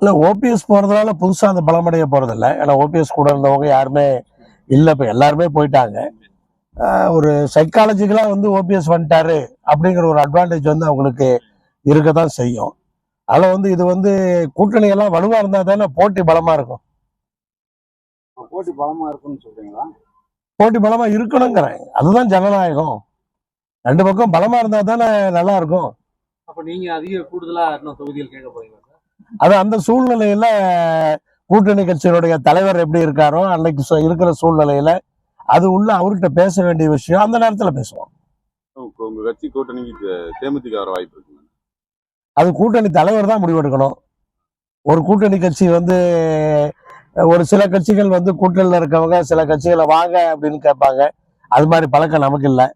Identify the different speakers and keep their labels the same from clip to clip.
Speaker 1: இல்ல ஓபிஎஸ் போறதுனால புதுசா அந்த பலமடைய போறதில்ல. ஏன்னா ஓபிஎஸ் கூட இருந்தவங்க யாருமே இல்ல, இப்ப எல்லாருமே போயிட்டாங்க. ஒரு சைக்காலஜிக்கலா வந்து ஓபிஎஸ் வந்துட்டாரு அப்படிங்கிற ஒரு அட்வான்டேஜ் வந்து அவங்களுக்கு இருக்கதான் செய்யும். அதுல வந்து இது வந்து கூட்டணி எல்லாம் வலுவா இருந்தா தானே போட்டி பலமா இருக்கும்.
Speaker 2: போட்டி பலமா இருக்கும்னு சொல்றீங்களா?
Speaker 1: போட்டி பலமா இருக்கணுங்கிறேன். அதுதான் ஜனநாயகம். ரெண்டு பக்கம் பலமா இருந்தா தானே நல்லா இருக்கும்.
Speaker 3: அப்ப நீங்க அதிக கூடுதலா இன்னும் தொகுதிகள் கேட்க போறீங்க?
Speaker 1: அது அந்த சூழ்நிலையில கூட்டணி கட்சியினுடைய தலைவர் எப்படி இருக்காரோ அன்னைக்கு இருக்கிற சூழ்நிலையில அது உள்ள அவர்கிட்ட பேச வேண்டிய விஷயம் அந்த நேரத்துல பேசுவோம்.
Speaker 4: உங்க கட்சி கூட்டணிக்கு தேமுதிக வர வாய்ப்பு இருக்கு?
Speaker 1: அது கூட்டணி தலைவர் தான் முடிவெடுக்கணும். ஒரு கூட்டணி கட்சி வந்து ஒரு சில கட்சிகள் வந்து கூட்டணியில் இருக்கவங்க சில கட்சிகளை வாங்க அப்படின்னு கேட்பாங்க. அது மாதிரி பழக்கம் நமக்கு இல்லை.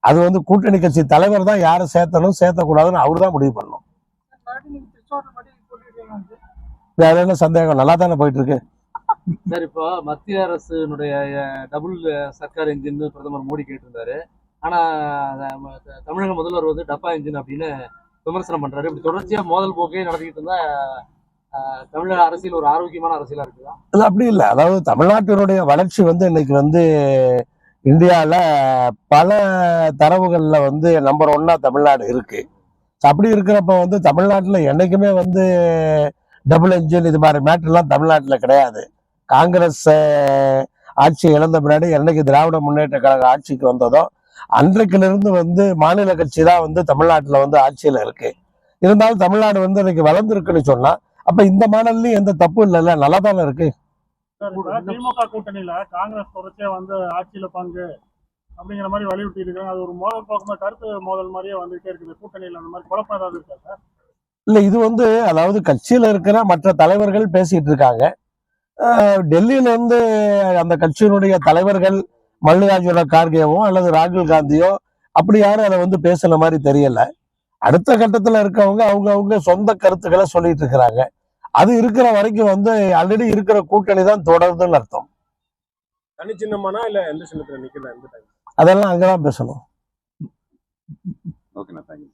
Speaker 1: அது வந்து கூட்டணி கட்சி தலைவர் தான் யாரை சேர்த்தணும் சேர்த்தக்கூடாதுன்னு அவரு தான் முடிவு பண்ணணும். வேற என்ன சந்தேகம்? நல்லா தானே போயிட்டு இருக்கு.
Speaker 3: சார், இப்போ மத்திய அரசுனுடைய டபுள் சர்க்கார் என்ஜின் பிரதமர் மோடி கேட்டிருந்தாரு. ஆனா தமிழக முதல்வர் வந்து டப்பா என்ஜின் அப்படின்னு விமர்சனம் பண்றாரு. இப்படி தொடர்ச்சியா மோதல் போக்கே நடத்திக்கிட்டு இருந்தா தமிழக அரசியல் ஒரு ஆரோக்கியமான அரசியலா இருக்குதா?
Speaker 1: இல்ல, அப்படி இல்லை. அதாவது தமிழ்நாட்டினுடைய வளர்ச்சி வந்து இன்னைக்கு வந்து இந்தியாவில் பல தரவுகள்ல வந்து நம்பர் 1 தமிழ்நாடு இருக்கு. அப்படி இருக்கிறப்ப வந்து தமிழ்நாட்டில் என்னைக்குமே வந்து டபுள் என்ஜின் இது மாதிரி மேட்டர்லாம் தமிழ்நாட்டில் கிடையாது. காங்கிரஸ் ஆட்சி இழந்த பின்னாடி என்னைக்கு திராவிட முன்னேற்ற கழக ஆட்சிக்கு வந்ததோ அன்றைக்கிலிருந்து வந்து மாநில கட்சி தான் வந்து தமிழ்நாட்டில் வந்து ஆட்சியில் இருக்கு. இருந்தாலும் தமிழ்நாடு வந்து இன்னைக்கு வளர்ந்துருக்குன்னு சொன்னா அப்ப இந்த மாடல்லயும் எந்த தப்பு இல்லைல்ல, நல்லா தானே இருக்கு.
Speaker 5: திமுக கூட்டணியில காங்கிரஸ் தொடர்ச்சியா வந்து ஆட்சியில பங்கு அப்படிங்கிற மாதிரி வலியுறுத்தி இருக்காங்க. அது ஒரு மோதல் போக்குமா கருத்து மோதல் மாதிரியே வந்துட்டே இருக்குது கூட்டணியில. அந்த மாதிரி குழப்பம் ஏதாவது இருக்கா சார்?
Speaker 1: இல்ல, இது வந்து அதாவது கட்சியில இருக்கிற மற்ற தலைவர்கள் பேசிட்டு இருக்காங்க. டெல்லியில இருந்து அந்த கட்சியினுடைய தலைவர்கள் மல்லிகார்ஜுன கார்கேவோ அல்லது ராகுல் காந்தியோ அப்படி யாரும் அதை வந்து பேசுன மாதிரி தெரியல. அடுத்த கட்டத்துல இருக்கவங்க அவங்க சொந்த கருத்துக்களை சொல்லிட்டு இருக்கிறாங்க. அது இருக்கிற வரைக்கும் வந்து ஆல்ரெடி இருக்கிற கூட்டணி தான் தொடருதுன்னு அர்த்தம்.
Speaker 2: தனி சின்னமானா இல்ல எந்த சின்னத்துல நிக்கல?
Speaker 1: அதெல்லாம் அங்கதான் பேசணும்.
Speaker 4: ஓகேண்ணா, தேங்க்யூ.